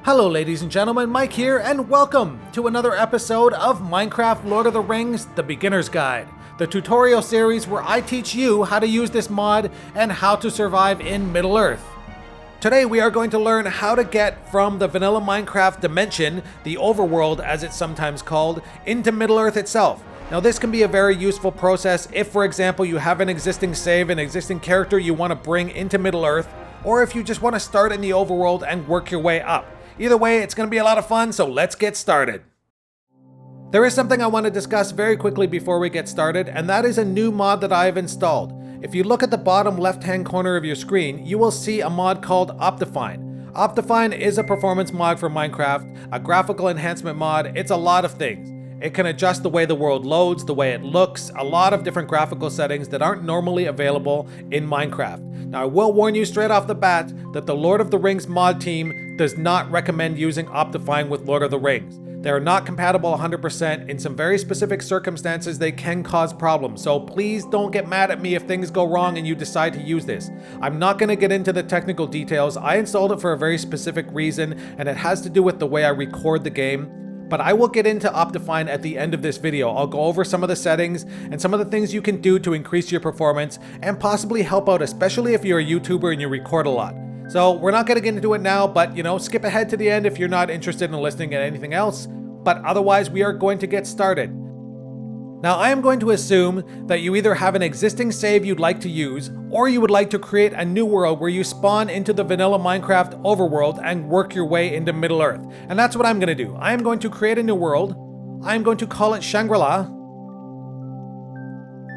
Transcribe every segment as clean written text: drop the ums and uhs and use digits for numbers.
Hello ladies and gentlemen, Mike here, and welcome to another episode of Minecraft Lord of the Rings, The Beginner's Guide, the tutorial series where I teach you how to use this mod and how to survive in Middle-earth. Today we are going to learn how to get from the vanilla Minecraft dimension, the overworld as it's sometimes called, into Middle-earth itself. Now this can be a very useful process if, for example, you have an existing save, an existing character you want to bring into Middle-earth, or if you just want to start in the overworld and work your way up. Either way, it's going to be a lot of fun, so let's get started. There is something I want to discuss very quickly before we get started, and that is a new mod that I have installed. If you look at the bottom left-hand corner of your screen, you will see a mod called Optifine. Optifine is a performance mod for Minecraft, a graphical enhancement mod. It's a lot of things. It can adjust the way the world loads, the way it looks, a lot of different graphical settings that aren't normally available in Minecraft. Now I will warn you straight off the bat that the Lord of the Rings mod team does not recommend using Optifine with Lord of the Rings. They are not compatible 100%. In some very specific circumstances, they can cause problems. So please don't get mad at me if things go wrong and you decide to use this. I'm not going to get into the technical details. I installed it for a very specific reason, and it has to do with the way I record the game. But I will get into Optifine at the end of this video. I'll go over some of the settings and some of the things you can do to increase your performance and possibly help out, especially if you're a YouTuber and you record a lot. So we're not going to get into it now, but skip ahead to the end if you're not interested in listening to anything else. But otherwise, we are going to get started. Now, I am going to assume that you either have an existing save you'd like to use, or you would like to create a new world where you spawn into the vanilla Minecraft overworld and work your way into Middle-earth. And that's what I'm going to do. I am going to create a new world. I am going to call it Shangri-La,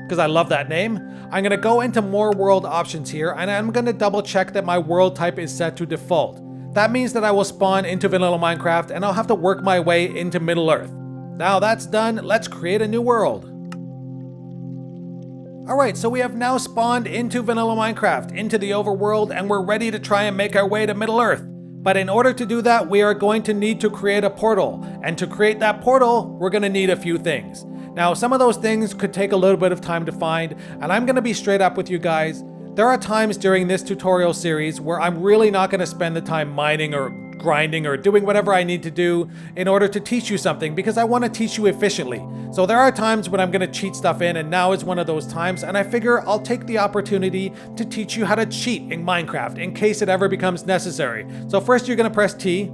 because I love that name. I'm going to go into more world options here, and I'm going to double check that my world type is set to default. That means that I will spawn into vanilla Minecraft, and I'll have to work my way into Middle-earth. Now that's done, let's create a new world. Alright, so we have now spawned into vanilla Minecraft, into the overworld, and we're ready to try and make our way to Middle-earth. But in order to do that, we are going to need to create a portal. And to create that portal, we're going to need a few things. Now, some of those things could take a little bit of time to find, and I'm going to be straight up with you guys. There are times during this tutorial series where I'm really not going to spend the time mining or grinding or doing whatever I need to do in order to teach you something, because I want to teach you efficiently. So there are times when I'm going to cheat stuff in, and now is one of those times, and I figure I'll take the opportunity to teach you how to cheat in Minecraft in case it ever becomes necessary. So first you're going to press T.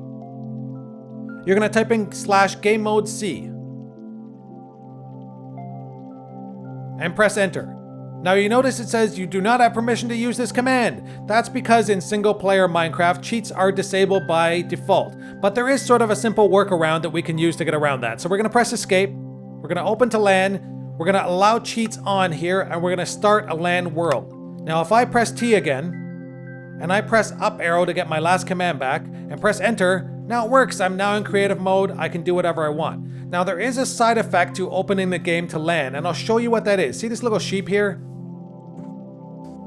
You're going to type in /game mode C and press enter. Now you notice it says you do not have permission to use this command. That's because in single player Minecraft, cheats are disabled by default. But there is sort of a simple workaround that we can use to get around that. So we're going to press escape. We're going to open to LAN. We're going to allow cheats on here, and we're going to start a LAN world. Now if I press T again, and I press up arrow to get my last command back, and press enter, now it works. I'm now in creative mode. I can do whatever I want. Now there is a side effect to opening the game to LAN, and I'll show you what that is. See this little sheep here?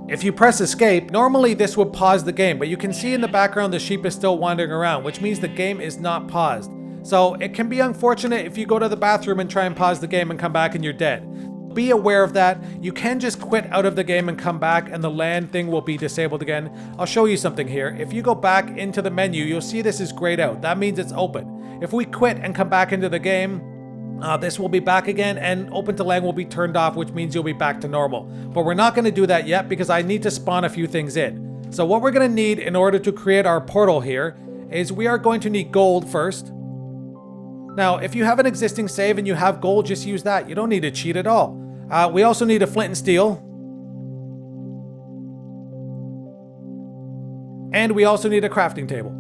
If you press escape, normally this would pause the game, but you can see in the background the sheep is still wandering around, which means the game is not paused. So it can be unfortunate if you go to the bathroom and try and pause the game and come back and you're dead. Be aware of that. You can just quit out of the game and come back, and the LAN thing will be disabled again. I'll show you something here. If you go back into the menu, you'll see this is grayed out. That means it's open. If we quit and come back into the game, this will be back again, and open to LAN will be turned off, which means you'll be back to normal. But we're not going to do that yet because I need to spawn a few things in. So what we're going to need in order to create our portal here is we are going to need gold first. Now, if you have an existing save and you have gold, just use that. You don't need to cheat at all. We also need a flint and steel. And we also need a crafting table.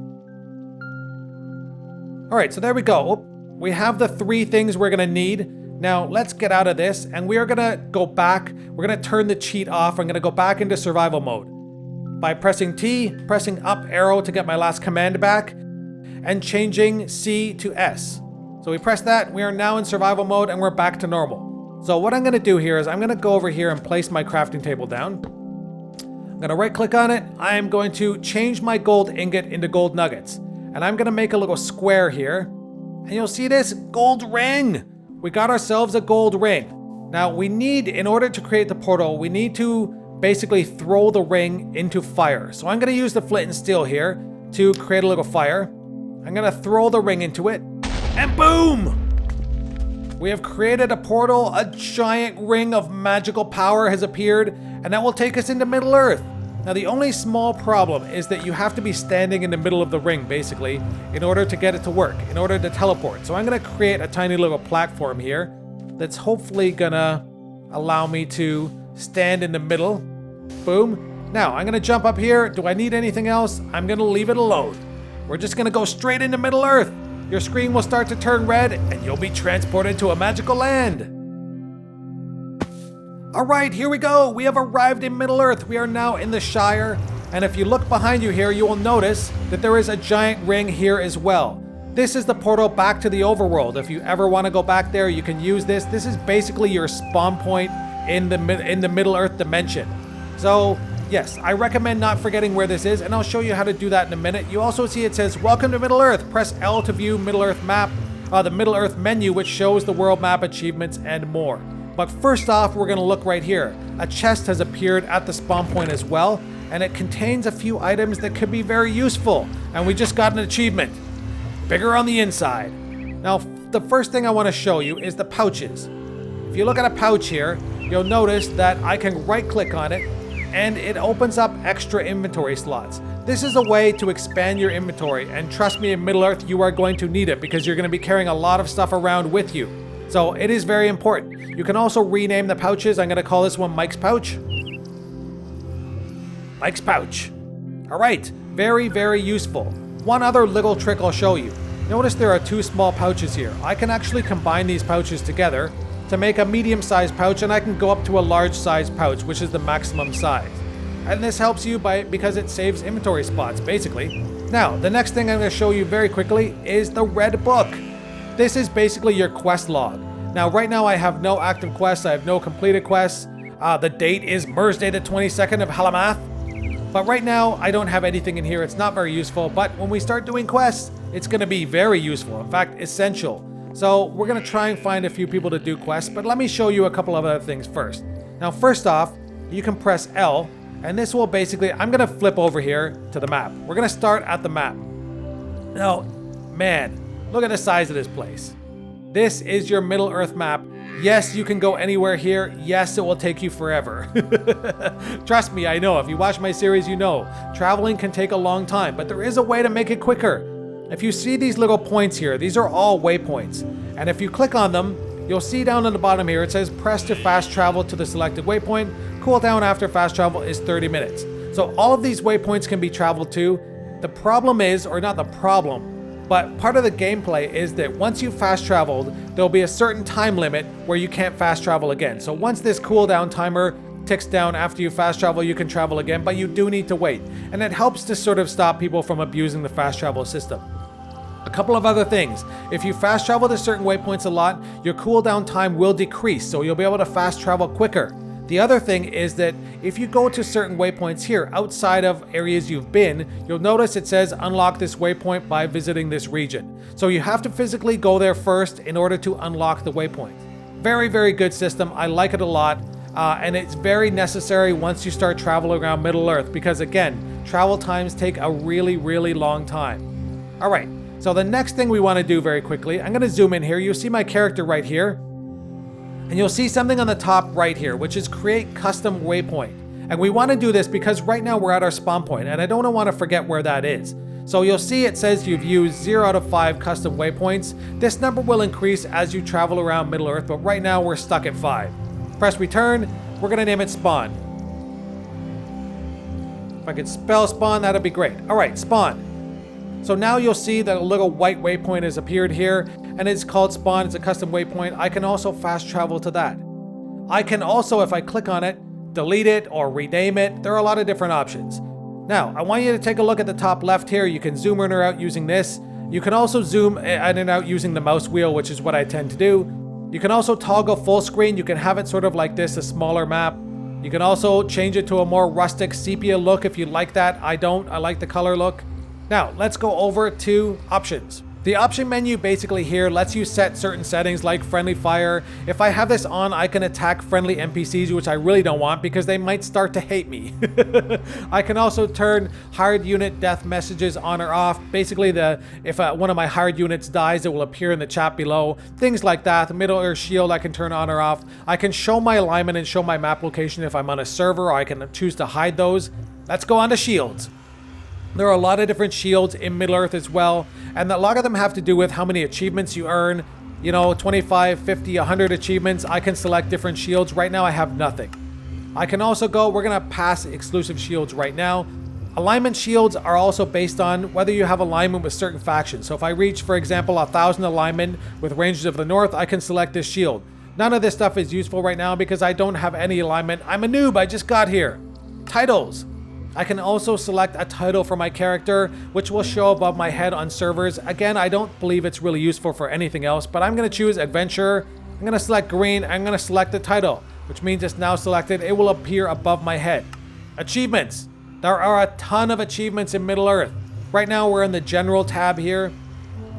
Alright, so there we go. We have the three things we're going to need. Now let's get out of this, and we are going to go back. We're going to turn the cheat off. I'm going to go back into survival mode by pressing T, pressing up arrow to get my last command back, and changing C to S. So we press that. We are now in survival mode, and we're back to normal. So what I'm going to do here is I'm going to go over here and place my crafting table down. I'm going to right click on it. I am going to change my gold ingot into gold nuggets, and I'm going to make a little square here. And you'll see this gold ring. We got ourselves a gold ring. Now we need, in order to create the portal, we need to basically throw the ring into fire. So I'm going to use the flint and steel here to create a little fire. I'm gonna throw the ring into it, and boom! We have created a portal. A giant ring of magical power has appeared, and that will take us into Middle-earth. Now, the only small problem is that you have to be standing in the middle of the ring, basically, in order to get it to work, in order to teleport. So I'm gonna create a tiny little platform here that's hopefully gonna allow me to stand in the middle. Boom. Now, I'm gonna jump up here. Do I need anything else? I'm gonna leave it alone. We're just gonna go straight into Middle-earth. Your screen will start to turn red, and you'll be transported to a magical land. Alright, here we go. We have arrived in Middle-earth. We are now in the Shire, and if you look behind you here, you will notice that there is a giant ring here as well. This is the portal back to the overworld. If you ever want to go back there, you can use this. This is basically your spawn point in the Middle-earth dimension. So, yes, I recommend not forgetting where this is, and I'll show you how to do that in a minute. You also see it says, Welcome to Middle-earth. Press L to view Middle-earth map, the Middle-earth menu, which shows the world map, achievements, and more. But first off, we're going to look right here. A chest has appeared at the spawn point as well, and it contains a few items that could be very useful. And we just got an achievement. Bigger on the inside. Now, the first thing I want to show you is the pouches. If you look at a pouch here, you'll notice that I can right-click on it, and it opens up extra inventory slots. This is a way to expand your inventory, and trust me, in Middle-earth, you are going to need it because you're going to be carrying a lot of stuff around with you. So it is very important. You can also rename the pouches. I'm going to call this one Mike's Pouch. Mike's Pouch. All right, very, very useful. One other little trick I'll show you. Notice there are two small pouches here. I can actually combine these pouches together to make a medium-sized pouch, and I can go up to a large-sized pouch, which is the maximum size. And this helps you because it saves inventory spots, basically. Now, the next thing I'm going to show you very quickly is the red book. This is basically your quest log. Now, right now I have no active quests. I have no completed quests. The date is Thursday the 22nd of Halamath. But right now, I don't have anything in here. It's not very useful. But when we start doing quests, it's going to be very useful. In fact, essential. So we're going to try and find a few people to do quests. But let me show you a couple of other things first. Now, first off, you can press L. And this will basically, I'm going to flip over here to the map. We're going to start at the map. Now, man, look at the size of this place. This is your Middle-earth map. Yes, you can go anywhere here. Yes, it will take you forever. Trust me, I know. If you watch my series, you know. Traveling can take a long time, but there is a way to make it quicker. If you see these little points here, these are all waypoints. And if you click on them, you'll see down on the bottom here, it says press to fast travel to the selected waypoint. Cooldown after fast travel is 30 minutes. So all of these waypoints can be traveled to. The problem is, or not the problem, but part of the gameplay is that once you fast traveled, there'll be a certain time limit where you can't fast travel again. So once this cooldown timer ticks down after you fast travel, you can travel again, but you do need to wait. And it helps to sort of stop people from abusing the fast travel system. A couple of other things. If you fast travel to certain waypoints a lot, your cooldown time will decrease, so you'll be able to fast travel quicker. The other thing is that if you go to certain waypoints here outside of areas you've been, you'll notice it says unlock this waypoint by visiting this region. So you have to physically go there first in order to unlock the waypoint. Very, very good system. I like it a lot. And it's very necessary once you start traveling around Middle-earth because, again, travel times take a really, really long time. All right, so the next thing we want to do very quickly, I'm going to zoom in here. You'll see my character right here. And you'll see something on the top right here, which is create custom waypoint. And we want to do this because right now we're at our spawn point, and I don't want to forget where that is. So you'll see it says you've used 0 out of 5 custom waypoints. This number will increase as you travel around Middle-earth, but right now we're stuck at 5. Press return. We're going to name it spawn. If I could spell spawn, that'd be great. All right, spawn. So now you'll see that a little white waypoint has appeared here, and it's called spawn. It's a custom waypoint. I can also fast travel to that. I can also, if I click on it, delete it or rename it. There are a lot of different options. Now, I want you to take a look at the top left here. You can zoom in or out using this. You can also zoom in and out using the mouse wheel, which is what I tend to do. You can also toggle full screen. You can have it sort of like this, a smaller map. You can also change it to a more rustic sepia look if you like that. I don't. I like the color look. Now, let's go over to options. The option menu basically here lets you set certain settings like friendly fire. If I have this on, I can attack friendly NPCs, which I really don't want because they might start to hate me. I can also turn hired unit death messages on or off. Basically, if one of my hired units dies, it will appear in the chat below. Things like that. The Middleearth shield I can turn on or off. I can show my alignment and show my map location if I'm on a server, or I can choose to hide those. Let's go on to shields. There are a lot of different shields in Middle-earth as well, and a lot of them have to do with how many achievements you earn. You know, 25, 50, 100 achievements. I can select different shields. Right now I have nothing. I can also go, we're going to pass exclusive shields right now. Alignment shields are also based on whether you have alignment with certain factions. So if I reach, for example, 1,000 alignment with Rangers of the North, I can select this shield. None of this stuff is useful right now because I don't have any alignment. I'm a noob, I just got here. Titles. I can also select a title for my character, which will show above my head on servers. Again, I don't believe it's really useful for anything else, but I'm going to choose Adventurer. I'm going to select green. I'm going to select the title, which means it's now selected. It will appear above my head. Achievements. There are a ton of achievements in Middle-earth. Right now, we're in the General tab here.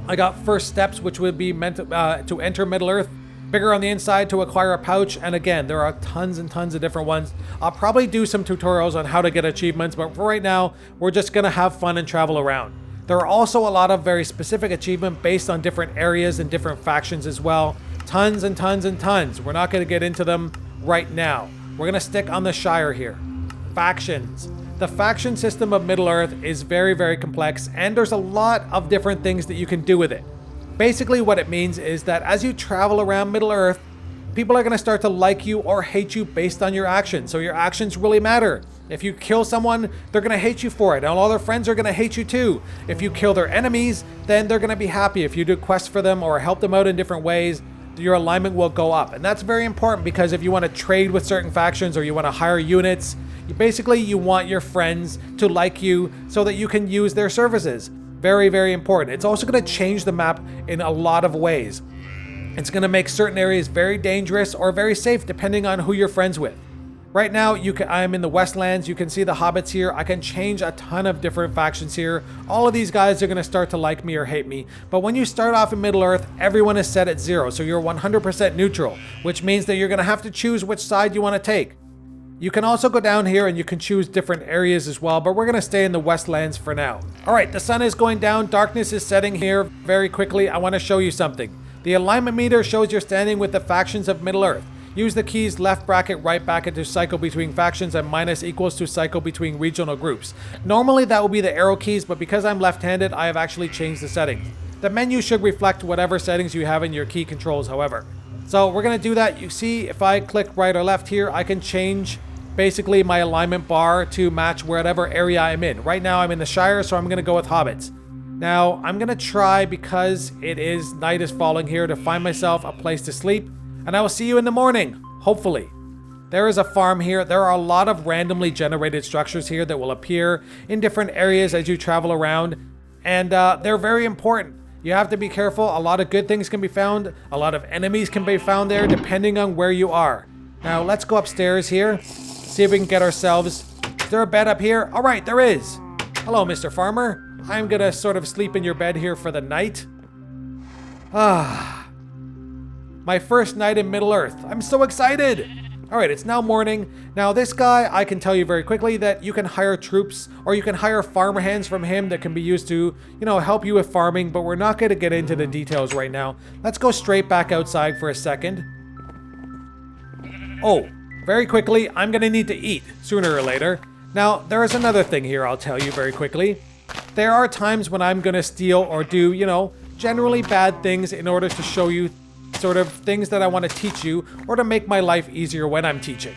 I got First Steps, which would be meant to enter Middle-earth. Bigger on the inside to acquire a pouch, and again, there are tons and tons of different ones. I'll probably do some tutorials on how to get achievements, but for right now, we're just gonna have fun and travel around. There are also a lot of very specific achievements based on different areas and different factions as well. Tons and tons and tons. We're not gonna get into them right now. We're gonna stick on the Shire here. Factions. The faction system of Middle-earth is very, very complex, and there's a lot of different things that you can do with it. Basically what it means is that as you travel around Middle-earth, people are going to start to like you or hate you based on your actions. So your actions really matter. If you kill someone, they're going to hate you for it, and all their friends are going to hate you too. If you kill their enemies, then they're going to be happy. If you do quests for them or help them out in different ways, your alignment will go up. And that's very important because if you want to trade with certain factions or you want to hire units, you want your friends to like you so that you can use their services. Very, very important. It's also going to change the map in a lot of ways. It's going to make certain areas very dangerous or very safe depending on who you're friends with. Right now, I'm in the Westlands. You can see the Hobbits here. I can change a ton of different factions here. All of these guys are going to start to like me or hate me. But when you start off in Middle-earth, everyone is set at 0. So you're 100% neutral, which means that you're going to have to choose which side you want to take. You can also go down here and you can choose different areas as well, but we're going to stay in the Westlands for now. All right, the sun is going down. Darkness is setting here very quickly. I want to show you something. The alignment meter shows you're standing with the factions of Middle-earth. Use the keys left bracket, right bracket to cycle between factions, and minus equals to cycle between regional groups. Normally that will be the arrow keys, but because I'm left-handed, I have actually changed the settings. The menu should reflect whatever settings you have in your key controls, however. So we're going to do that. You see, if I click right or left here, I can change basically my alignment bar to match whatever area I'm in. Right now I'm in the Shire, so I'm going to go with Hobbits. Now I'm going to try, because night is falling here, to find myself a place to sleep, and I will see you in the morning, hopefully. There is a farm here. There are a lot of randomly generated structures here that will appear in different areas as you travel around, and they're very important. You have to be careful. A lot of good things can be found. A lot of enemies can be found there depending on where you are. Now let's go upstairs here. See if we can get ourselves... Is there a bed up here? All right, there is. Hello, Mr. Farmer. I'm gonna sort of sleep in your bed here for the night. My first night in Middle-earth. I'm so excited. All right, it's now morning. Now this guy, I can tell you very quickly that you can hire troops or you can hire farmer hands from him that can be used to, help you with farming, but we're not gonna get into the details right now. Let's go straight back outside for a second. Oh. Very quickly, I'm going to need to eat sooner or later. Now, there is another thing here I'll tell you very quickly. There are times when I'm going to steal or do, generally bad things in order to show you sort of things that I want to teach you or to make my life easier when I'm teaching.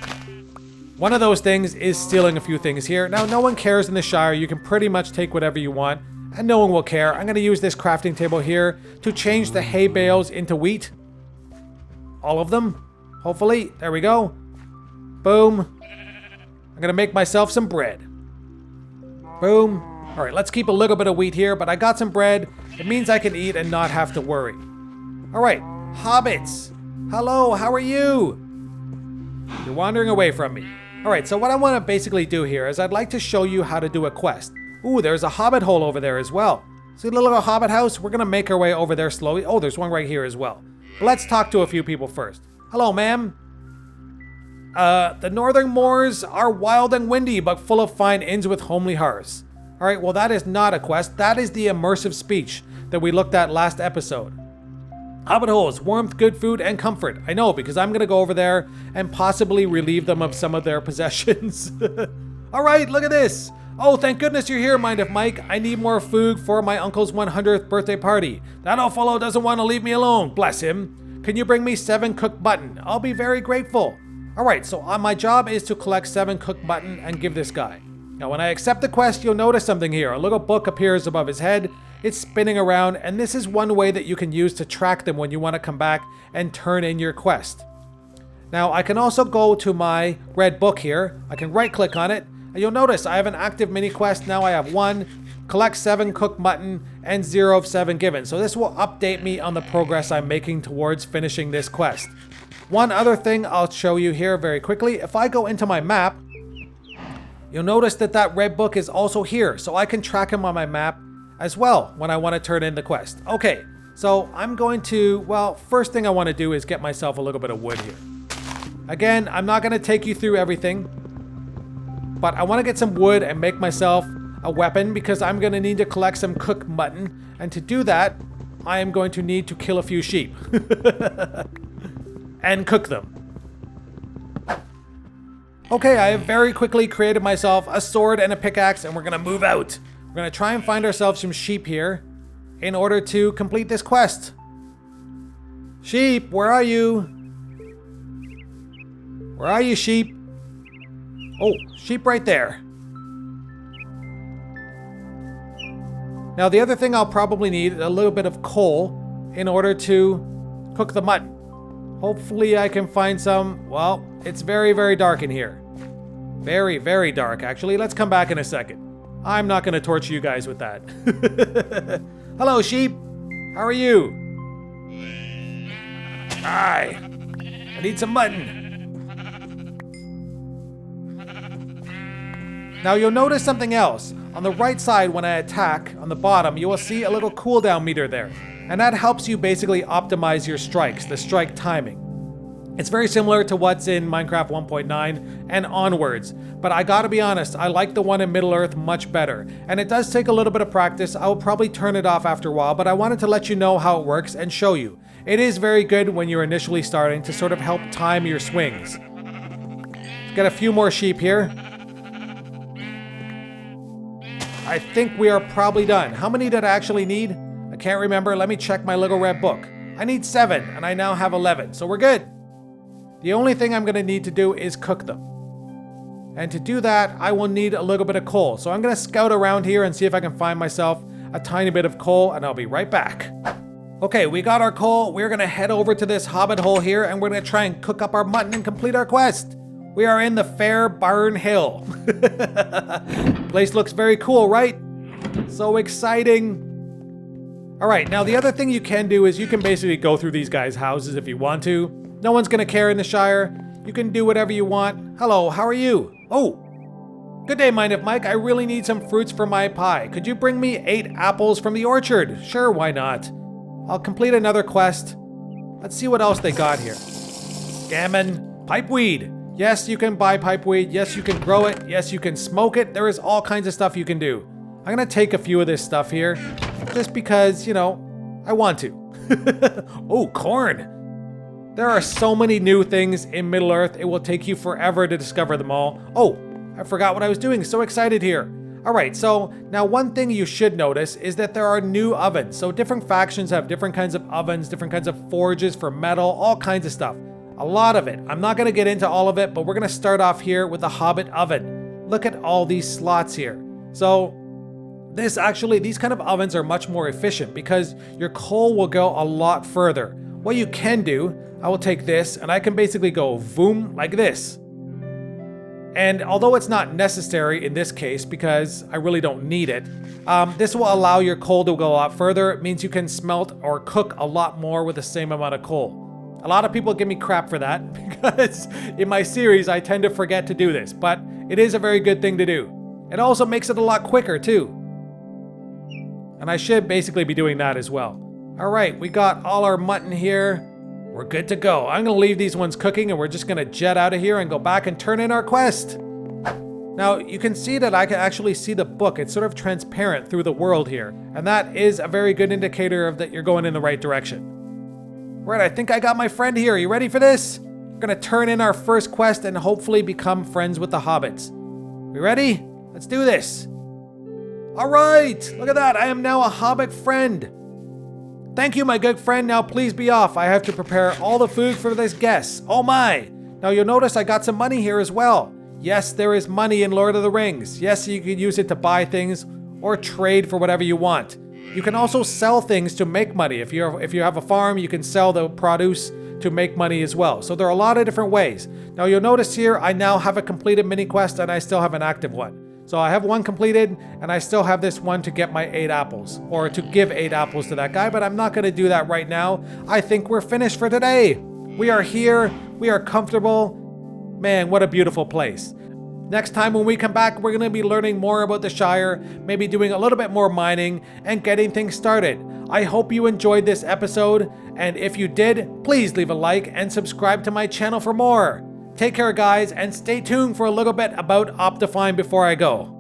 One of those things is stealing a few things here. Now, no one cares in the Shire. You can pretty much take whatever you want and no one will care. I'm going to use this crafting table here to change the hay bales into wheat. All of them, hopefully. There we go. Boom. I'm gonna make myself some bread. Boom. All right, let's keep a little bit of wheat here, but I got some bread. It means I can eat and not have to worry. All right, hobbits. Hello, how are you? You're wandering away from me. All right, so what I want to basically do here is I'd like to show you how to do a quest. Ooh, there's a Hobbit Hole over there as well. See the little Hobbit house? We're gonna make our way over there slowly. Oh, there's one right here as well. But let's talk to a few people first. Hello, ma'am. The northern moors are wild and windy, but full of fine inns with homely hearths. Alright, well that is not a quest. That is the immersive speech that we looked at last episode. Hobbit Holes, warmth, good food, and comfort. I know, because I'm gonna go over there and possibly relieve them of some of their possessions. Alright, look at this. Oh, thank goodness you're here, Mind of Mike. I need more food for my uncle's 100th birthday party. That old fellow doesn't want to leave me alone, bless him. Can you bring me 7 cooked mutton? I'll be very grateful. Alright, so my job is to collect 7 cooked mutton and give this guy. Now when I accept the quest, you'll notice something here. A little book appears above his head. It's spinning around, and this is one way that you can use to track them when you want to come back and turn in your quest. Now I can also go to my red book here. I can right click on it. And you'll notice I have an active mini quest. Now I have 1, collect 7 cooked mutton, and 0 of 7 given. So this will update me on the progress I'm making towards finishing this quest. One other thing I'll show you here very quickly. If I go into my map, you'll notice that that red book is also here. So I can track him on my map as well when I want to turn in the quest. Okay, so I'm going to, well, first thing I want to do is get myself a little bit of wood here. Again, I'm not going to take you through everything, but I want to get some wood and make myself a weapon because I'm going to need to collect some cooked mutton. And to do that, I am going to need to kill a few sheep and cook them. Okay, I have very quickly created myself a sword and a pickaxe, and we're going to move out. We're going to try and find ourselves some sheep here in order to complete this quest. Sheep, where are you? Where are you, sheep? Oh, sheep right there. Now the other thing I'll probably need is a little bit of coal in order to cook the mutton. Hopefully I can find some. Well, it's very, very dark in here. Very, very dark, actually. Let's come back in a second. I'm not going to torture you guys with that. Hello, sheep. How are you? Hi. I need some mutton. Now you'll notice something else. On the right side when I attack, on the bottom, you will see a little cooldown meter there. And that helps you basically optimize your strikes, the strike timing. It's very similar to what's in Minecraft 1.9 and onwards, but I gotta be honest, I like the one in Middleearth much better. And it does take a little bit of practice. I will probably turn it off after a while, but I wanted to let you know how it works and show you. It is very good when you're initially starting to sort of help time your swings. Let's get a few more sheep here. I think we are probably done. How many did I actually need? I can't remember. Let me check my little red book. I need 7, and I now have 11, so we're good. The only thing I'm going to need to do is cook them. And to do that, I will need a little bit of coal. So I'm going to scout around here and see if I can find myself a tiny bit of coal, and I'll be right back. Okay, we got our coal. We're going to head over to this Hobbit Hole here, and we're going to try and cook up our mutton and complete our quest. We are in the Fair Barn Hill. Place looks very cool, right? So exciting. All right, now the other thing you can do is you can basically go through these guys' houses if you want to. No one's gonna care in the Shire. You can do whatever you want. Hello, how are you? Oh, good day, Mind of Mike. I really need some fruits for my pie. Could you bring me 8 apples from the orchard? Sure, why not? I'll complete another quest. Let's see what else they got here. Gammon, pipeweed. Yes, you can buy pipeweed. Yes, you can grow it. Yes, you can smoke it. There is all kinds of stuff you can do. I'm gonna take a few of this stuff here just because, you know, I want to. Oh, corn. There are so many new things in Middle-earth, it will take you forever to discover them all. Oh, I forgot what I was doing, so excited here. Alright, so now one thing you should notice is that there are new ovens. So different factions have different kinds of ovens, different kinds of forges for metal, all kinds of stuff. A lot of it. I'm not going to get into all of it, but we're going to start off here with the Hobbit oven. Look at all these slots here. So these kind of ovens are much more efficient because your coal will go a lot further. What you can do, I will take this and I can basically go boom like this. And although it's not necessary in this case because I really don't need it, this will allow your coal to go a lot further. It means you can smelt or cook a lot more with the same amount of coal. A lot of people give me crap for that because in my series I tend to forget to do this, but it is a very good thing to do. It also makes it a lot quicker too. And I should basically be doing that as well. Alright, we got all our mutton here. We're good to go. I'm going to leave these ones cooking and we're just going to jet out of here and go back and turn in our quest. Now, you can see that I can actually see the book. It's sort of transparent through the world here. And that is a very good indicator of that you're going in the right direction. Right, I think I got my friend here. You ready for this? We're going to turn in our first quest and hopefully become friends with the hobbits. We ready? Let's do this. Alright, look at that. I am now a Hobbit Friend. Thank you, my good friend. Now please be off. I have to prepare all the food for this guest. Oh my! Now you'll notice I got some money here as well. Yes, there is money in Lord of the Rings. Yes, you can use it to buy things or trade for whatever you want. You can also sell things to make money. If you have a farm, you can sell the produce to make money as well. So there are a lot of different ways. Now you'll notice here I now have a completed mini quest and I still have an active one. So I have one completed, and I still have this one to get my 8 apples, or to give 8 apples to that guy, but I'm not going to do that right now. I think we're finished for today. We are here, we are comfortable. Man, what a beautiful place. Next time when we come back, we're going to be learning more about the Shire, maybe doing a little bit more mining, and getting things started. I hope you enjoyed this episode, and if you did, please leave a like and subscribe to my channel for more. Take care, guys, and stay tuned for a little bit about Optifine before I go.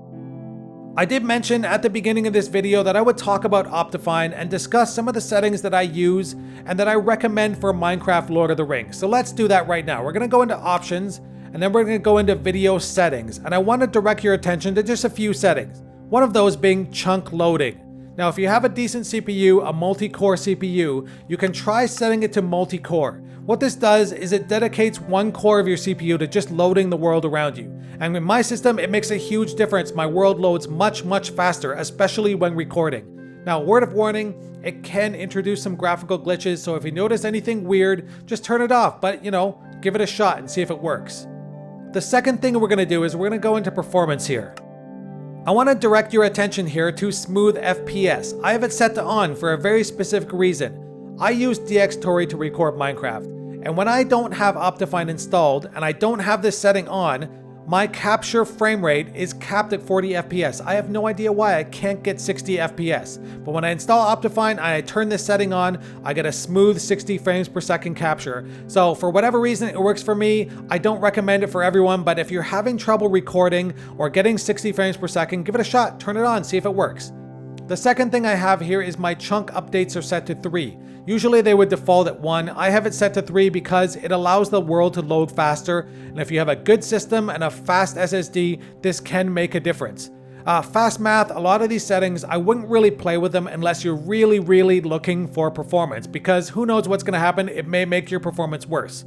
I did mention at the beginning of this video that I would talk about Optifine and discuss some of the settings that I use and that I recommend for Minecraft Lord of the Rings. So let's do that right now. We're going to go into options, and then we're going to go into video settings. And I want to direct your attention to just a few settings. One of those being chunk loading. Now, if you have a decent CPU, a multi-core CPU, you can try setting it to multi-core. What this does is it dedicates one core of your CPU to just loading the world around you. And in my system, it makes a huge difference. My world loads much, much faster, especially when recording. Now, word of warning, it can introduce some graphical glitches, so if you notice anything weird, just turn it off, but give it a shot and see if it works. The second thing we're going to do is we're going to go into performance here. I want to direct your attention here to smooth FPS. I have it set to on for a very specific reason. I use DxTory to record Minecraft, and when I don't have Optifine installed and I don't have this setting on, my capture frame rate is capped at 40 FPS. I have no idea why I can't get 60 FPS. But when I install Optifine and I turn this setting on, I get a smooth 60 frames per second capture. So for whatever reason it works for me. I don't recommend it for everyone, but if you're having trouble recording or getting 60 frames per second, give it a shot, turn it on, see if it works. The second thing I have here is my chunk updates are set to 3. Usually they would default at 1. I have it set to 3 because it allows the world to load faster, and if you have a good system and a fast SSD, this can make a difference. Fast math, a lot of these settings, I wouldn't really play with them unless you're really, really looking for performance, because who knows what's going to happen, it may make your performance worse.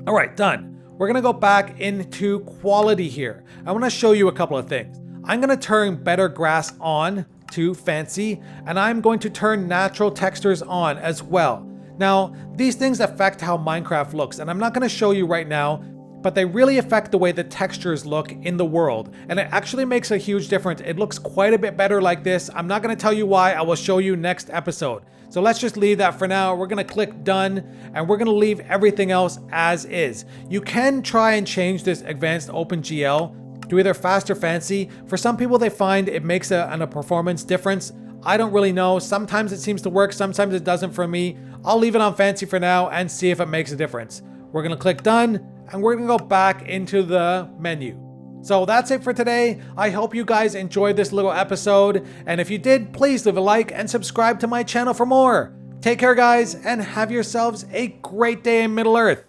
Alright, done. We're going to go back into quality here. I want to show you a couple of things. I'm going to turn better grass on to fancy, and I'm going to turn natural textures on as well. Now, these things affect how Minecraft looks, and I'm not going to show you right now, but they really affect the way the textures look in the world, and it actually makes a huge difference. It looks quite a bit better like this. I'm not going to tell you why. I will show you next episode. So let's just leave that for now. We're going to click done, and we're going to leave everything else as is. You can try and change this advanced OpenGL to either fast or fancy. For some people, they find it makes a performance difference. I don't really know. Sometimes it seems to work, sometimes it doesn't for me. I'll leave it on fancy for now and see if it makes a difference. We're going to click done, and we're going to go back into the menu. So that's it for today. I hope you guys enjoyed this little episode, and if you did, please leave a like and subscribe to my channel for more. Take care, guys, and have yourselves a great day in Middle-earth.